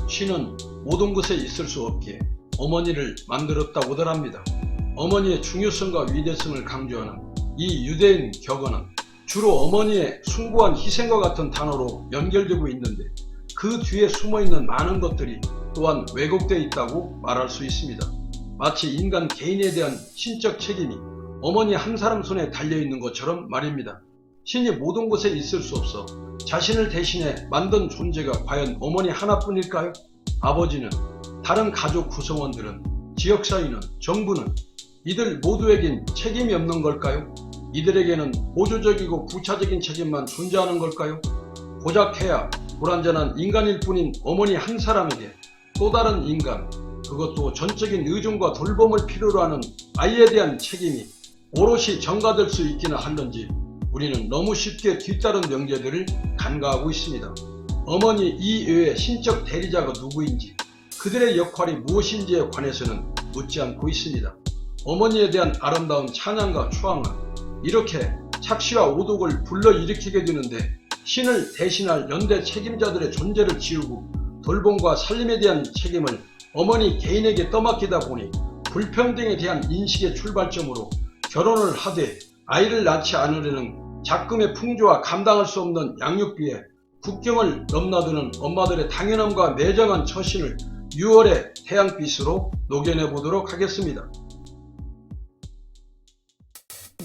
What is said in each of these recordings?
신은 모든 곳에 있을 수 없기에 어머니를 만들었다고들 합니다. 어머니의 중요성과 위대성을 강조하는 이 유대인 격언은 주로 어머니의 숭고한 희생과 같은 단어로 연결되고 있는데 그 뒤에 숨어있는 많은 것들이 또한 왜곡되어 있다고 말할 수 있습니다. 마치 인간 개인에 대한 신적 책임이 어머니 한 사람 손에 달려있는 것처럼 말입니다. 신이 모든 곳에 있을 수 없어 자신을 대신해 만든 존재가 과연 어머니 하나뿐일까요? 아버지는, 다른 가족 구성원들은, 지역사회는, 정부는 이들 모두에겐 책임이 없는 걸까요? 이들에게는 보조적이고 부차적인 책임만 존재하는 걸까요? 고작해야 불완전한 인간일 뿐인 어머니 한 사람에게 또 다른 인간, 그것도 전적인 의존과 돌봄을 필요로 하는 아이에 대한 책임이 오롯이 전가될 수 있기는 한런지 우리는 너무 쉽게 뒤따른 명제들을 간과하고 있습니다. 어머니 이외의 신적 대리자가 누구인지, 그들의 역할이 무엇인지에 관해서는 묻지 않고 있습니다. 어머니에 대한 아름다운 찬양과 추앙은 이렇게 착시와 오독을 불러일으키게 되는데 신을 대신할 연대 책임자들의 존재를 지우고 돌봄과 살림에 대한 책임을 어머니 개인에게 떠맡기다 보니 불평등에 대한 인식의 출발점으로 결혼을 하되 아이를 낳지 않으려는 작금의 풍조와 감당할 수 없는 양육비에 국경을 넘나드는 엄마들의 당연함과 매정한 처신을 6월의 태양빛으로 녹여내보도록 하겠습니다.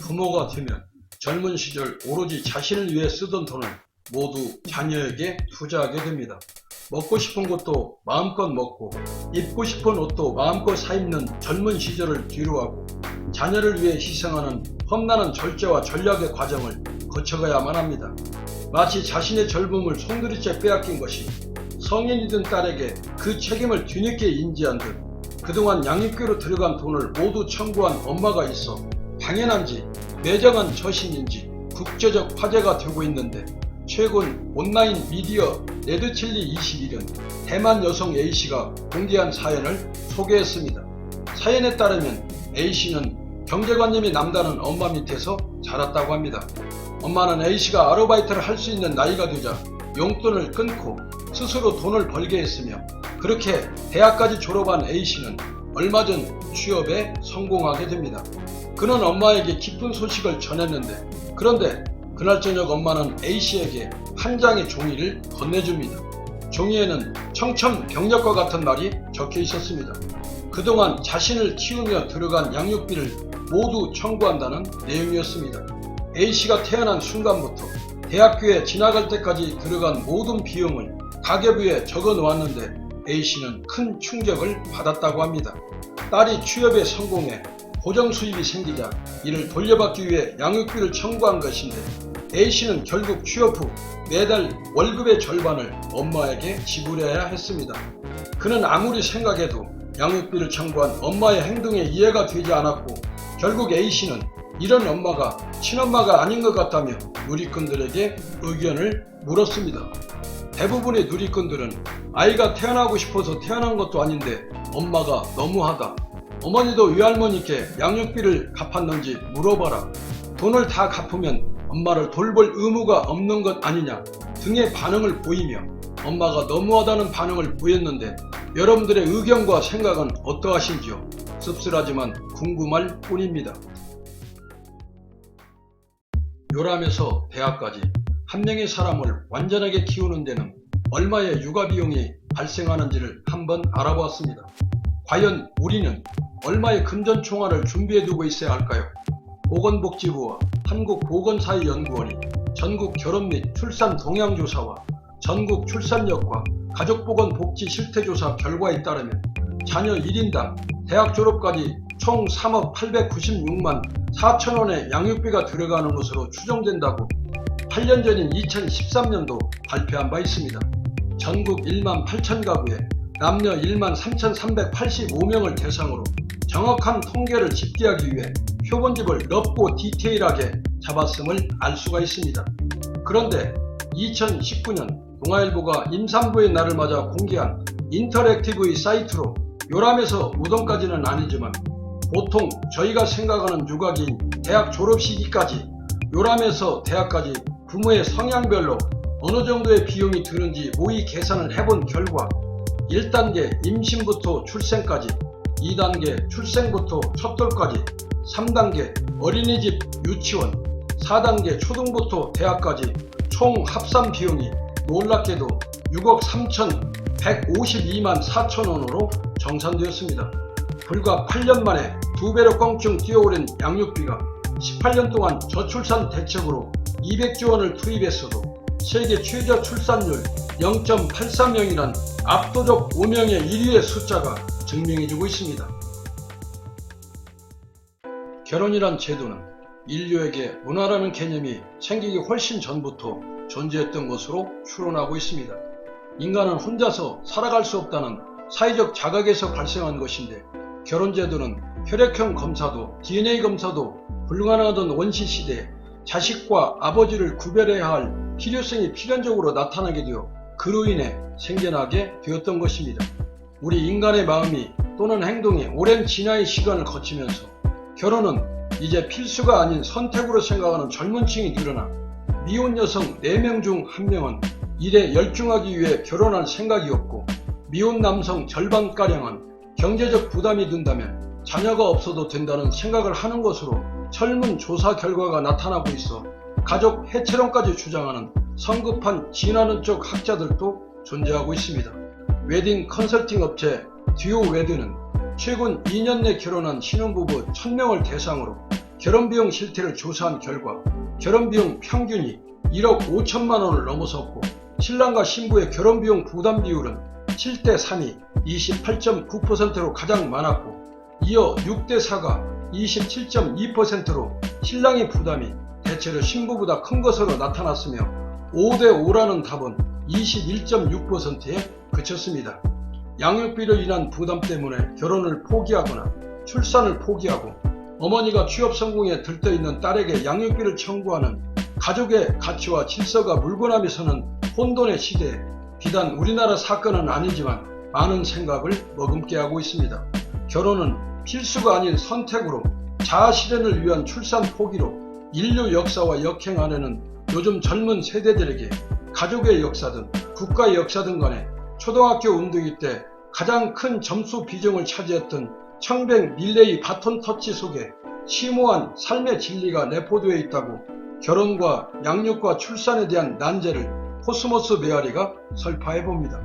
부모가 되면 젊은 시절 오로지 자신을 위해 쓰던 돈을 모두 자녀에게 투자하게 됩니다. 먹고 싶은 것도 마음껏 먹고 입고 싶은 옷도 마음껏 사입는 젊은 시절을 뒤로하고 자녀를 위해 희생하는 험난한 절제와 전략의 과정을 거쳐가야만 합니다. 마치 자신의 젊음을 송두리째 빼앗긴 것이 성인이 된 딸에게 그 책임을 뒤늦게 인지한 듯 그동안 양육비로 들어간 돈을 모두 청구한 엄마가 있어 당연한지 매정한 처신인지 국제적 화제가 되고 있는데 최근 온라인 미디어 레드칠리 21은 대만 여성 A씨가 공개한 사연을 소개했습니다. 사연에 따르면 A씨는 경제관념이 남다른 엄마 밑에서 자랐다고 합니다. 엄마는 A씨가 아르바이트를 할 수 있는 나이가 되자 용돈을 끊고 스스로 돈을 벌게 했으며 그렇게 대학까지 졸업한 A씨는 얼마 전 취업에 성공하게 됩니다. 그는 엄마에게 기쁜 소식을 전했는데 그런데 그날 저녁 엄마는 A씨에게 한 장의 종이를 건네줍니다. 종이에는 청천벽력과 같은 말이 적혀 있었습니다. 그동안 자신을 키우며 들어간 양육비를 모두 청구한다는 내용이었습니다. A씨가 태어난 순간부터 대학교에 지나갈 때까지 들어간 모든 비용을 가계부에 적어 놓았는데 A씨는 큰 충격을 받았다고 합니다. 딸이 취업에 성공해 고정 수입이 생기자 이를 돌려받기 위해 양육비를 청구한 것인데 A씨는 결국 취업 후 매달 월급의 절반을 엄마에게 지불해야 했습니다. 그는 아무리 생각해도 양육비를 청구한 엄마의 행동에 이해가 되지 않았고 결국 A씨는 이런 엄마가 친엄마가 아닌 것 같다며 누리꾼들에게 의견을 물었습니다. 대부분의 누리꾼들은 아이가 태어나고 싶어서 태어난 것도 아닌데 엄마가 너무하다. 어머니도 외할머니께 양육비를 갚았는지 물어봐라. 돈을 다 갚으면 엄마를 돌볼 의무가 없는 것 아니냐 등의 반응을 보이며 엄마가 너무하다는 반응을 보였는데 여러분들의 의견과 생각은 어떠하신지요? 씁쓸하지만 궁금할 뿐입니다. 요람에서 대학까지 한 명의 사람을 완전하게 키우는 데는 얼마의 육아 비용이 발생하는지를 한번 알아보았습니다. 과연 우리는 얼마의 금전총알을 준비해두고 있어야 할까요? 보건복지부와 한국보건사회연구원이 전국 결혼 및 출산 동향조사와 전국 출산력과 가족보건복지 실태조사 결과에 따르면 자녀 1인당 대학 졸업까지 총 3억 896만 4천원의 양육비가 들어가는 것으로 추정된다고 8년 전인 2013년도 발표한 바 있습니다. 전국 1만 8천 가구에 남녀 1만 3,385명을 대상으로 정확한 통계를 집계하기 위해 표본집을 넓고 디테일하게 잡았음을 알 수가 있습니다. 그런데 2019년 동아일보가 임산부의 날을 맞아 공개한 인터랙티브의 사이트로 요람에서 무덤까지는 아니지만 보통 저희가 생각하는 육아기인 대학 졸업 시기까지 요람에서 대학까지 부모의 성향별로 어느 정도의 비용이 드는지 모의 계산을 해본 결과 1단계 임신부터 출생까지, 2단계 출생부터 첫돌까지, 3단계 어린이집 유치원, 4단계 초등부터 대학까지 총 합산 비용이 놀랍게도 6억 3,152만 4천 원으로 정산되었습니다. 불과 8년 만에 2배로 껑충 뛰어오른 양육비가 18년 동안 저출산 대책으로 200조 원을 투입했어도 세계 최저 출산율 0.83명이란 압도적 오명의 1위의 숫자가 증명해주고 있습니다. 결혼이란 제도는 인류에게 문화라는 개념이 생기기 훨씬 전부터 존재했던 것으로 추론하고 있습니다. 인간은 혼자서 살아갈 수 없다는 사회적 자각에서 발생한 것인데, 결혼제도는 혈액형 검사도 DNA 검사도 불가능하던 원시시대에 자식과 아버지를 구별해야 할 필요성이 필연적으로 나타나게 되어 그로 인해 생겨나게 되었던 것입니다. 우리 인간의 마음이 또는 행동이 오랜 진화의 시간을 거치면서 결혼은 이제 필수가 아닌 선택으로 생각하는 젊은 층이 늘어나 미혼 여성 4명 중 1명은 일에 열중하기 위해 결혼할 생각이 없고, 미혼 남성 절반가량은 경제적 부담이 든다면 자녀가 없어도 된다는 생각을 하는 것으로 설문 조사 결과가 나타나고 있어 가족 해체론까지 주장하는 성급한 진화론적 학자들도 존재하고 있습니다. 웨딩 컨설팅 업체 듀오웨드는 최근 2년 내 결혼한 신혼부부 1000명을 대상으로 결혼비용 실태를 조사한 결과 결혼비용 평균이 1억 5천만 원을 넘어섰고, 신랑과 신부의 결혼비용 부담 비율은 7대3이 28.9%로 가장 많았고, 이어 6대4가 27.2%로 신랑의 부담이 대체로 신부보다 큰 것으로 나타났으며, 5대5라는 답은 21.6%에 그쳤습니다. 양육비로 인한 부담 때문에 결혼을 포기하거나 출산을 포기하고 어머니가 취업 성공에 들떠있는 딸에게 양육비를 청구하는 가족의 가치와 질서가 물고나미 서는 혼돈의 시대에 비단 우리나라 사건은 아니지만 많은 생각을 머금게 하고 있습니다. 결혼은 필수가 아닌 선택으로 자아 실현을 위한 출산 포기로 인류 역사와 역행하려는 요즘 젊은 세대들에게 가족의 역사든 국가의 역사든 간에 초등학교 운동회 때 가장 큰 점수 비중을 차지했던 청백 릴레이 바톤 터치 속에 심오한 삶의 진리가 내포되어 있다고 결혼과 양육과 출산에 대한 난제를 코스모스 메아리가 설파해 봅니다.